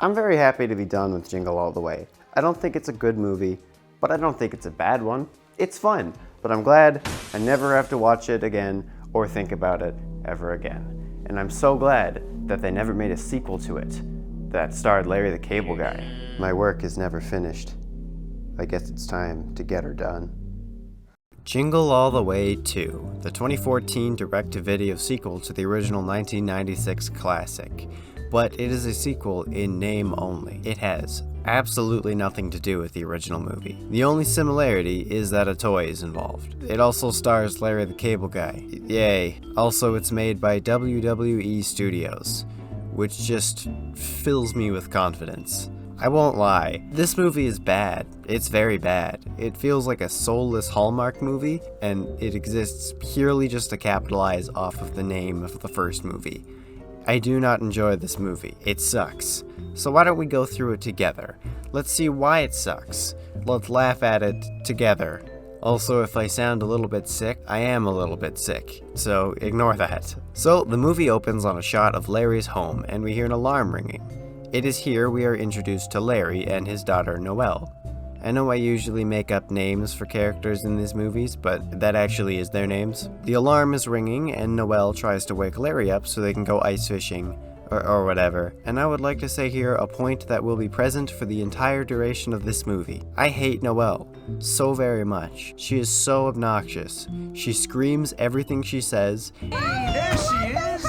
I'm very happy to be done with Jingle All The Way. I don't think it's a good movie, but I don't think it's a bad one. It's fun, but I'm glad I never have to watch it again or think about it ever again. And I'm so glad that they never made a sequel to it that starred Larry the Cable Guy. My work is never finished. I guess it's time to get her done. Jingle All The Way 2, the 2014 direct-to-video sequel to the original 1996 classic. But it is a sequel in name only. It has absolutely nothing to do with the original movie. The only similarity is that a toy is involved. It also stars Larry the Cable Guy. Yay. Also, it's made by WWE Studios, which just fills me with confidence. I won't lie, this movie is bad. It's very bad. It feels like a soulless Hallmark movie, and it exists purely just to capitalize off of the name of the first movie. I do not enjoy this movie. It sucks. So why don't we go through it together? Let's see why it sucks. Let's laugh at it together. Also, if I sound a little bit sick, I am a little bit sick, so ignore that. So, the movie opens on a shot of Larry's home, and we hear an alarm ringing. It is here we are introduced to Larry and his daughter Noelle. I know I usually make up names for characters in these movies, but that actually is their names. The alarm is ringing, and Noelle tries to wake Larry up so they can go ice fishing, or whatever. And I would like to say here a point that will be present for the entire duration of this movie. I hate Noelle so very much. She is so obnoxious. She screams everything she says. There she is!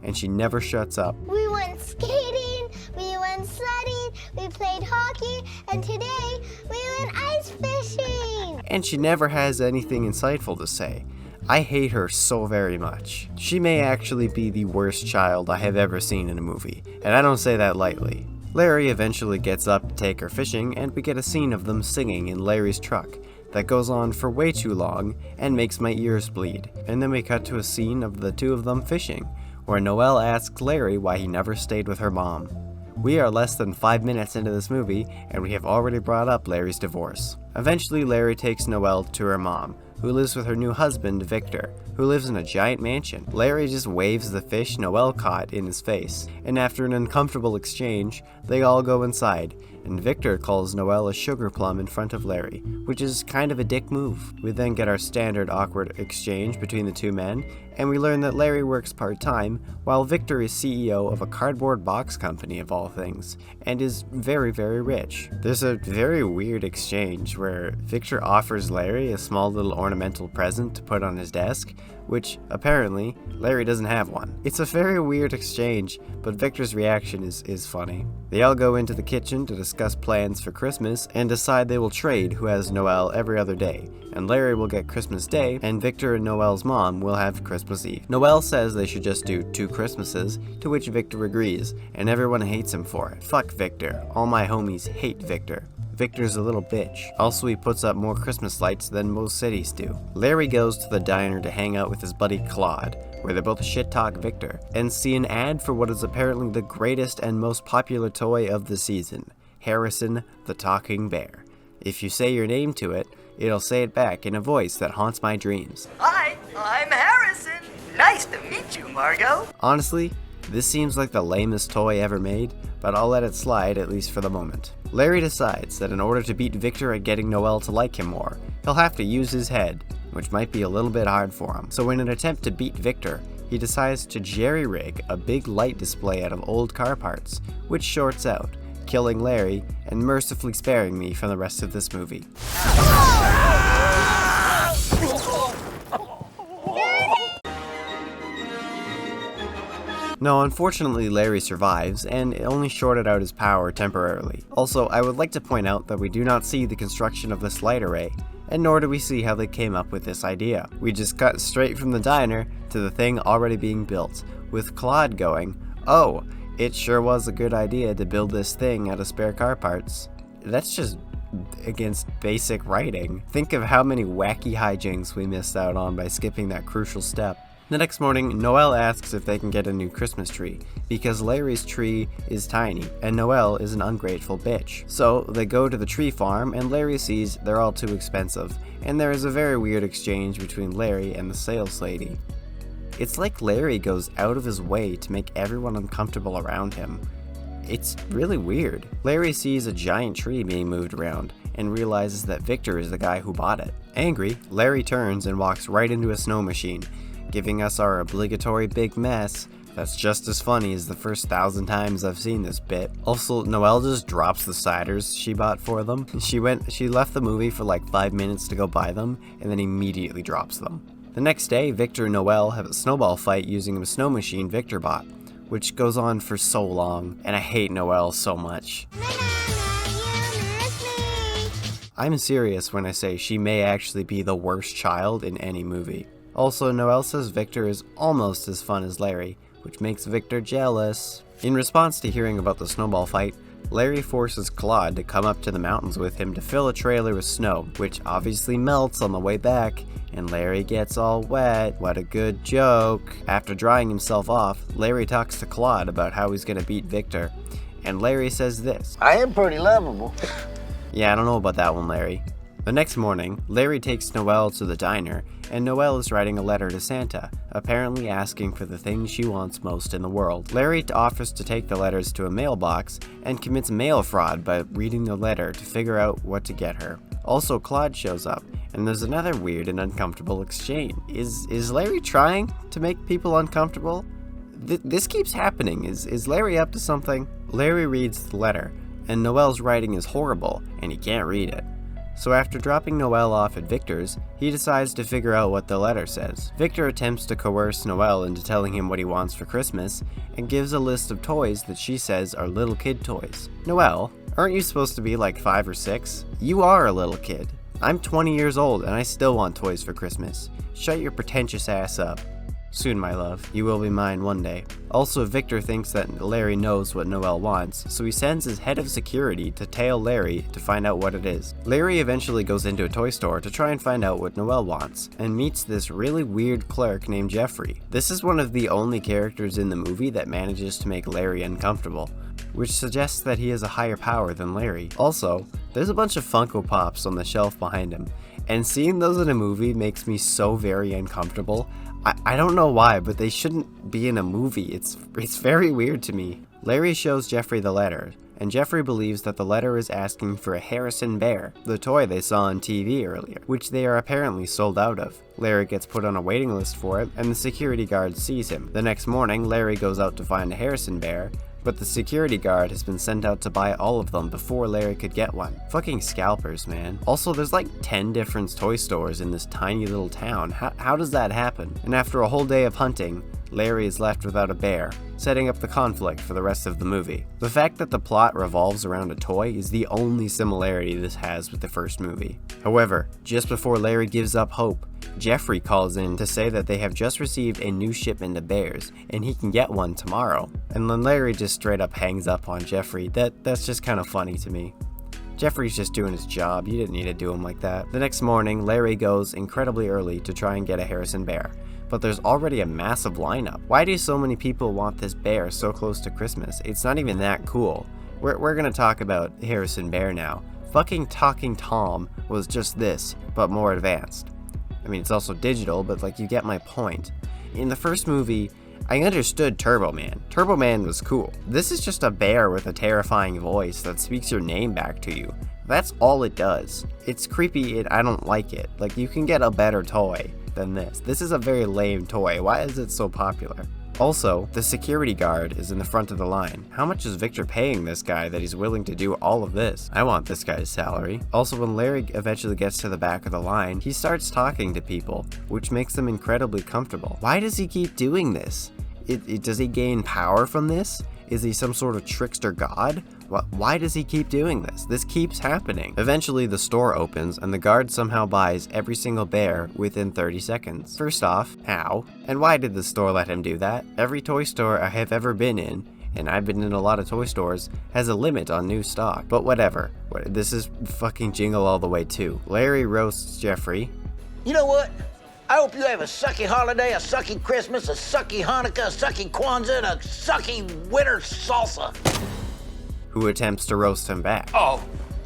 And she never shuts up. We went skating, we went sledding, we played hockey, and today we went ice fishing! And she never has anything insightful to say. I hate her so very much. She may actually be the worst child I have ever seen in a movie, and I don't say that lightly. Larry eventually gets up to take her fishing, and we get a scene of them singing in Larry's truck that goes on for way too long and makes my ears bleed. And then we cut to a scene of the two of them fishing, where Noelle asks Larry why he never stayed with her mom. We are less than 5 minutes into this movie, and we have already brought up Larry's divorce. Eventually, Larry takes Noelle to her mom, who lives with her new husband, Victor, who lives in a giant mansion. Larry just waves the fish Noelle caught in his face, and after an uncomfortable exchange, they all go inside, and Victor calls Noelle a sugar plum in front of Larry, which is kind of a dick move. We then get our standard awkward exchange between the two men, and we learn that Larry works part-time, while Victor is CEO of a cardboard box company of all things, and is very, very rich. There's a very weird exchange where Victor offers Larry a small little ornamental present to put on his desk, which, apparently, Larry doesn't have one. It's a very weird exchange, but Victor's reaction is funny. They all go into the kitchen to discuss plans for Christmas and decide they will trade who has Noelle every other day, and Larry will get Christmas Day, and Victor and Noelle's mom will have Christmas Eve. Noelle says they should just do 2 Christmases, to which Victor agrees, and everyone hates him for it. Fuck Victor. All my homies hate Victor. Victor's a little bitch. Also, he puts up more Christmas lights than most cities do. Larry goes to the diner to hang out with his buddy Claude, where they both shit-talk Victor, and see an ad for what is apparently the greatest and most popular toy of the season, Harrison the Talking Bear. If you say your name to it, it'll say it back in a voice that haunts my dreams. Hi, I'm Harrison. Nice to meet you, Margot. Honestly, this seems like the lamest toy ever made, but I'll let it slide at least for the moment. Larry decides that in order to beat Victor at getting Noelle to like him more, he'll have to use his head, which might be a little bit hard for him. So in an attempt to beat Victor, he decides to jerry-rig a big light display out of old car parts, which shorts out, killing Larry and mercifully sparing me from the rest of this movie. No, unfortunately Larry survives, and it only shorted out his power temporarily. Also, I would like to point out that we do not see the construction of this light array, and nor do we see how they came up with this idea. We just cut straight from the diner to the thing already being built, with Claude going, "Oh, it sure was a good idea to build this thing out of spare car parts." That's just against basic writing. Think of how many wacky hijinks we missed out on by skipping that crucial step. The next morning, Noelle asks if they can get a new Christmas tree, because Larry's tree is tiny, and Noelle is an ungrateful bitch. So, they go to the tree farm, and Larry sees they're all too expensive, and there is a very weird exchange between Larry and the sales lady. It's like Larry goes out of his way to make everyone uncomfortable around him, It's really weird. Larry sees a giant tree being moved around and realizes that Victor is the guy who bought it. Angry, Larry turns and walks right into a snow machine, giving us our obligatory big mess. That's just as funny as the first 1,000 times I've seen this bit. Also, Noelle just drops the ciders she bought for them. She left the movie for like 5 minutes to go buy them, and then immediately drops them. The next day, Victor and Noelle have a snowball fight using a snow machine Victor bought, which goes on for so long, and I hate Noelle so much. I'm serious when I say she may actually be the worst child in any movie. Also, Noelle says Victor is almost as fun as Larry, which makes Victor jealous. In response to hearing about the snowball fight, Larry forces Claude to come up to the mountains with him to fill a trailer with snow, which obviously melts on the way back, and Larry gets all wet. What a good joke. After drying himself off, Larry talks to Claude about how he's gonna beat Victor, and Larry says this: I am pretty lovable. Yeah, I don't know about that one, Larry. The next morning, Larry takes Noelle to the diner, and Noelle is writing a letter to Santa, apparently asking for the things she wants most in the world. Larry offers to take the letters to a mailbox and commits mail fraud by reading the letter to figure out what to get her. Also, Claude shows up, and there's another weird and uncomfortable exchange. Is Larry trying to make people uncomfortable? This keeps happening. Is Larry up to something? Larry reads the letter, and Noelle's writing is horrible, and he can't read it. So after dropping Noelle off at Victor's, he decides to figure out what the letter says. Victor attempts to coerce Noelle into telling him what he wants for Christmas, and gives a list of toys that she says are little kid toys. Noelle, aren't you supposed to be like 5 or 6? You are a little kid. I'm 20 years old and I still want toys for Christmas. Shut your pretentious ass up. Soon, my love, you will be mine one day. Also, Victor thinks that Larry knows what Noelle wants, so he sends his head of security to tail Larry to find out what it is. Larry eventually goes into a toy store to try and find out what Noelle wants, and meets this really weird clerk named Jeffrey. This is one of the only characters in the movie that manages to make Larry uncomfortable, which suggests that he has a higher power than Larry. Also, there's a bunch of Funko Pops on the shelf behind him, and seeing those in a movie makes me so very uncomfortable. I don't know why, but they shouldn't be in a movie. It's very weird to me. Larry shows Jeffrey the letter, and Jeffrey believes that the letter is asking for a Harrison bear, the toy they saw on TV earlier, which they are apparently sold out of. Larry gets put on a waiting list for it, and the security guard sees him. The next morning, Larry goes out to find a Harrison bear, but the security guard has been sent out to buy all of them before Larry could get one. Fucking scalpers, man. Also, there's like 10 different toy stores in this tiny little town. How does that happen? And after a whole day of hunting, Larry is left without a bear, setting up the conflict for the rest of the movie. The fact that the plot revolves around a toy is the only similarity this has with the first movie. However, just before Larry gives up hope, Jeffrey calls in to say that they have just received a new shipment of bears, and he can get one tomorrow. And then Larry just straight up hangs up on Jeffrey. That's just kind of funny to me. Jeffrey's just doing his job. You didn't need to do him like that. The next morning, Larry goes incredibly early to try and get a Harrison bear, but there's already a massive lineup. Why do so many people want this bear so close to Christmas? It's not even that cool. We're gonna talk about Harrison bear now. Fucking Talking Tom was just this, but more advanced. I mean, it's also digital, but like, you get my point. In the first movie, I understood Turbo Man. Turbo Man was cool. This is just a bear with a terrifying voice that speaks your name back to you. That's all it does. It's creepy and I don't like it. Like, you can get a better toy than this. This is a very lame toy. Why is it so popular? Also, the security guard is in the front of the line. How much is Victor paying this guy that he's willing to do all of this? I want this guy's salary. Also, when Larry eventually gets to the back of the line, he starts talking to people, which makes them incredibly comfortable. Why does he keep doing this? Does he gain power from this? Is he some sort of trickster god? Why does he keep doing this? This keeps happening. Eventually, the store opens, and the guard somehow buys every single bear within 30 seconds. First off, how? And why did the store let him do that? Every toy store I have ever been in, and I've been in a lot of toy stores, has a limit on new stock. But whatever. This is fucking Jingle All The Way 2. Larry roasts Jeffrey. You know what? I hope you have a sucky holiday, a sucky Christmas, a sucky Hanukkah, a sucky Kwanzaa, and a sucky winter salsa. Who attempts to roast him back. Oh,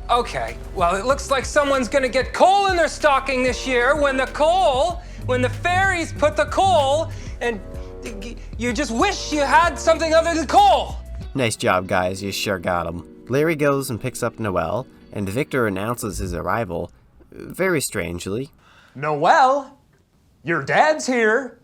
okay. Well, it looks like someone's gonna get coal in their stocking this year when the fairies put the coal, and you just wish you had something other than coal. Nice job, guys, you sure got him. Larry goes and picks up Noel, and Victor announces his arrival, very strangely. Noel, your dad's here.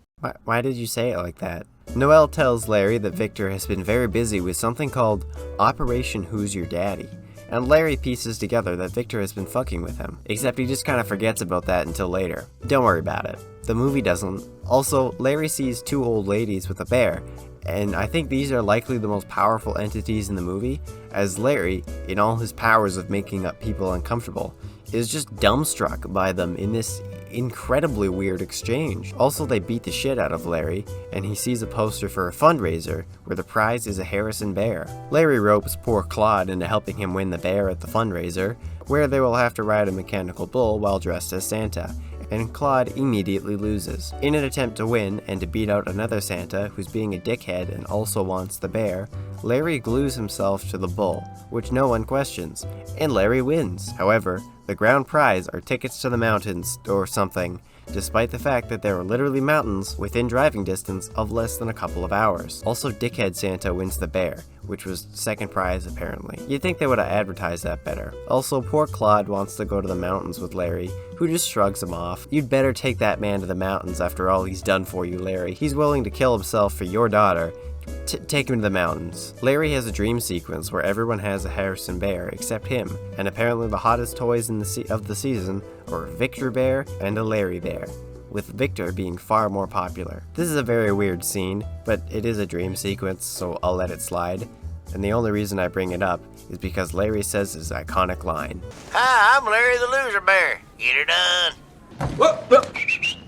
Why did you say it like that? Noel tells Larry that Victor has been very busy with something called Operation Who's Your Daddy, and Larry pieces together that Victor has been fucking with him, except he just kind of forgets about that until later. Don't worry about it. The movie doesn't. Also, Larry sees two old ladies with a bear, and I think these are likely the most powerful entities in the movie, as Larry, in all his powers of making up people uncomfortable, is just dumbstruck by them in this incredibly weird exchange. Also, they beat the shit out of Larry, and he sees a poster for a fundraiser where the prize is a Harrison bear. Larry ropes poor Claude into helping him win the bear at the fundraiser, where they will have to ride a mechanical bull while dressed as Santa, and Claude immediately loses. In an attempt to win and to beat out another Santa who's being a dickhead and also wants the bear, Larry glues himself to the bull, which no one questions, and Larry wins. However, the ground prize are tickets to the mountains or something, despite the fact that there are literally mountains within driving distance of less than a couple of hours. Also, Dickhead Santa wins the bear, which was second prize apparently. You'd think they would have advertised that better. Also, poor Claude wants to go to the mountains with Larry, who just shrugs him off. You'd better take that man to the mountains after all he's done for you, Larry. He's willing to kill himself for your daughter. Take him to the mountains. Larry has a dream sequence where everyone has a Harrison bear except him, and apparently the hottest toys in of the season are a Victor bear and a Larry bear, with Victor being far more popular. This is a very weird scene, but it is a dream sequence, so I'll let it slide. And the only reason I bring it up is because Larry says his iconic line. Hi, I'm Larry the Loser Bear. Get her done. Whoa.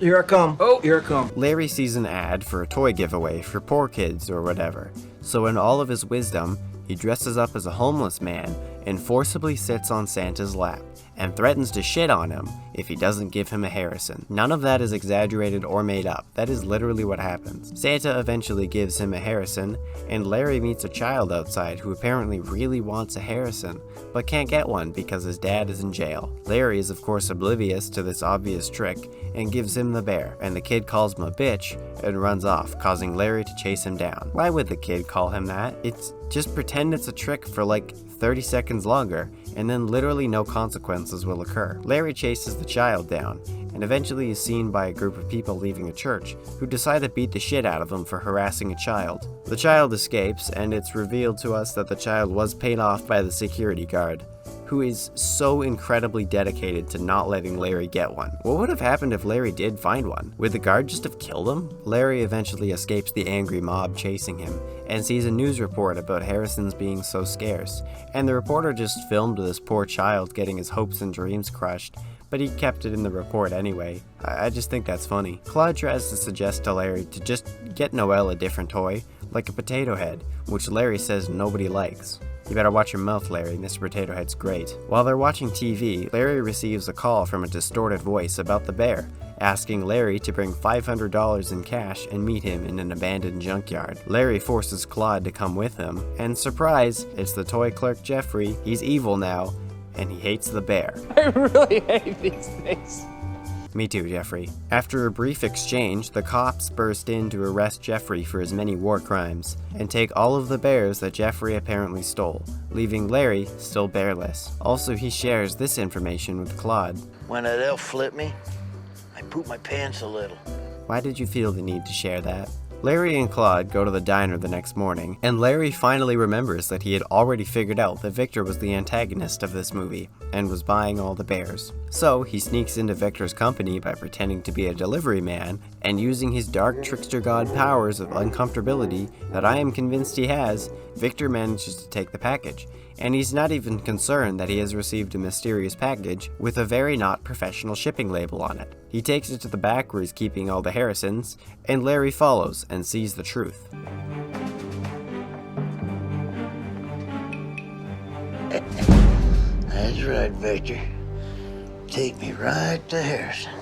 Here I come. Oh, here I come. Larry sees an ad for a toy giveaway for poor kids or whatever, so in all of his wisdom, he dresses up as a homeless man and forcibly sits on Santa's lap, and threatens to shit on him if he doesn't give him a Harrison. None of that is exaggerated or made up. That is literally what happens. Santa eventually gives him a Harrison, and Larry meets a child outside who apparently really wants a Harrison, but can't get one because his dad is in jail. Larry is of course oblivious to this obvious trick and gives him the bear, and the kid calls him a bitch and runs off, causing Larry to chase him down. Why would the kid call him that? It's just pretend it's a trick for like 30 seconds longer, and then literally no consequences will occur. Larry chases the child down, and eventually is seen by a group of people leaving a church, who decide to beat the shit out of him for harassing a child. The child escapes, and it's revealed to us that the child was paid off by the security guard, who is so incredibly dedicated to not letting Larry get one. What would have happened if Larry did find one? Would the guard just have killed him? Larry eventually escapes the angry mob chasing him, and sees a news report about Harrisons being so scarce, and the reporter just filmed this poor child getting his hopes and dreams crushed, but he kept it in the report anyway. I just think that's funny. Claude tries to suggest to Larry to just get Noel a different toy, like a potato head, which Larry says nobody likes. You better watch your mouth, Larry. Mr. Potato Head's great. While they're watching TV, Larry receives a call from a distorted voice about the bear, asking Larry to bring $500 in cash and meet him in an abandoned junkyard. Larry forces Claude to come with him, and surprise, it's the toy clerk Jeffrey. He's evil now, and he hates the bear. I really hate these things. Me too, Jeffrey. After a brief exchange, the cops burst in to arrest Jeffrey for his many war crimes, and take all of the bears that Jeffrey apparently stole, leaving Larry still bearless. Also, he shares this information with Claude. When that elf flipped me, I pooped my pants a little. Why did you feel the need to share that? Larry and Claude go to the diner the next morning, and Larry finally remembers that he had already figured out that Victor was the antagonist of this movie, and was buying all the bears. So he sneaks into Victor's company by pretending to be a delivery man, and using his dark trickster god powers of uncomfortability that I am convinced he has, Victor manages to take the package. And he's not even concerned that he has received a mysterious package with a very not professional shipping label on it. He takes it to the back where he's keeping all the Harrisons, and Larry follows and sees the truth. That's right, Victor. Take me right to Harrison.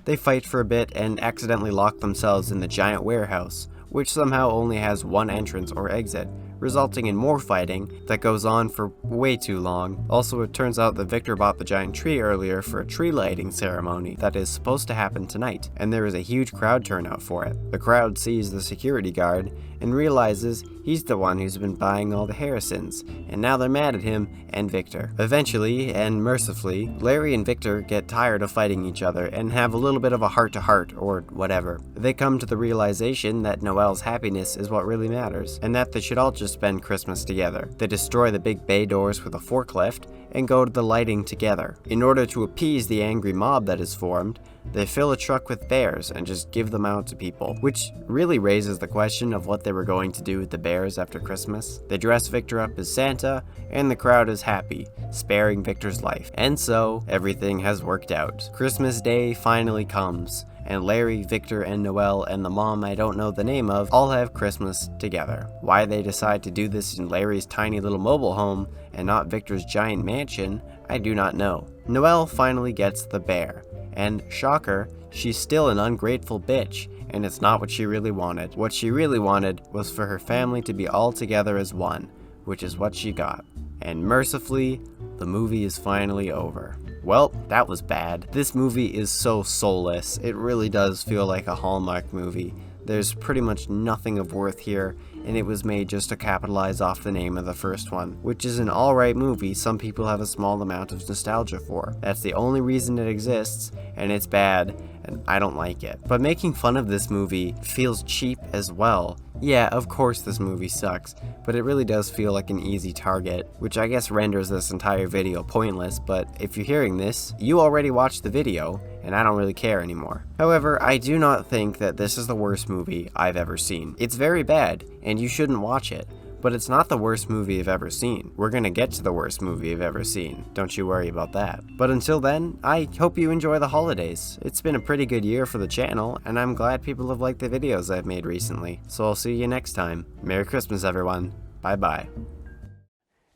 They fight for a bit and accidentally lock themselves in the giant warehouse, which somehow only has one entrance or exit, resulting in more fighting that goes on for way too long. Also, it turns out that Victor bought the giant tree earlier for a tree lighting ceremony that is supposed to happen tonight, and there is a huge crowd turnout for it. The crowd sees the security guard and realizes he's the one who's been buying all the Harrisons, and now they're mad at him and Victor. Eventually, and mercifully, Larry and Victor get tired of fighting each other and have a little bit of a heart-to-heart, or whatever. They come to the realization that Noel's happiness is what really matters, and that they should all just spend Christmas together. They destroy the big bay doors with a forklift and go to the lighting together. In order to appease the angry mob that is formed, they fill a truck with bears and just give them out to people, which really raises the question of what they were going to do with the bears after Christmas. They dress Victor up as Santa, and the crowd is happy, sparing Victor's life. And so, everything has worked out. Christmas Day finally comes, and Larry, Victor, and Noel, and the mom I don't know the name of, all have Christmas together. Why they decide to do this in Larry's tiny little mobile home and not Victor's giant mansion, I do not know. Noel finally gets the bear. And, shocker, she's still an ungrateful bitch, and it's not what she really wanted. What she really wanted was for her family to be all together as one, which is what she got. And mercifully, the movie is finally over. Well, that was bad. This movie is so soulless. It really does feel like a Hallmark movie. There's pretty much nothing of worth here, and it was made just to capitalize off the name of the first one, which is an alright movie some people have a small amount of nostalgia for. That's the only reason it exists, and it's bad, and I don't like it. But making fun of this movie feels cheap as well. Yeah, of course this movie sucks, but it really does feel like an easy target, which I guess renders this entire video pointless, but if you're hearing this, you already watched the video, and I don't really care anymore. However, I do not think that this is the worst movie I've ever seen. It's very bad, and you shouldn't watch it, but it's not the worst movie I've ever seen. We're gonna get to the worst movie I've ever seen, don't you worry about that. But until then, I hope you enjoy the holidays. It's been a pretty good year for the channel, and I'm glad people have liked the videos I've made recently. So I'll see you next time. Merry Christmas, everyone. Bye-bye.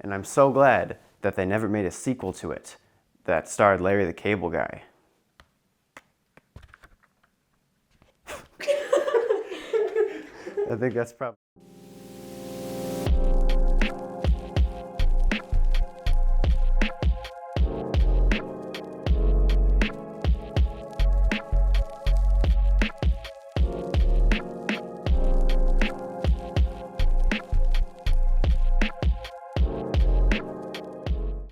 And I'm so glad that they never made a sequel to it that starred Larry the Cable Guy. I think that's probably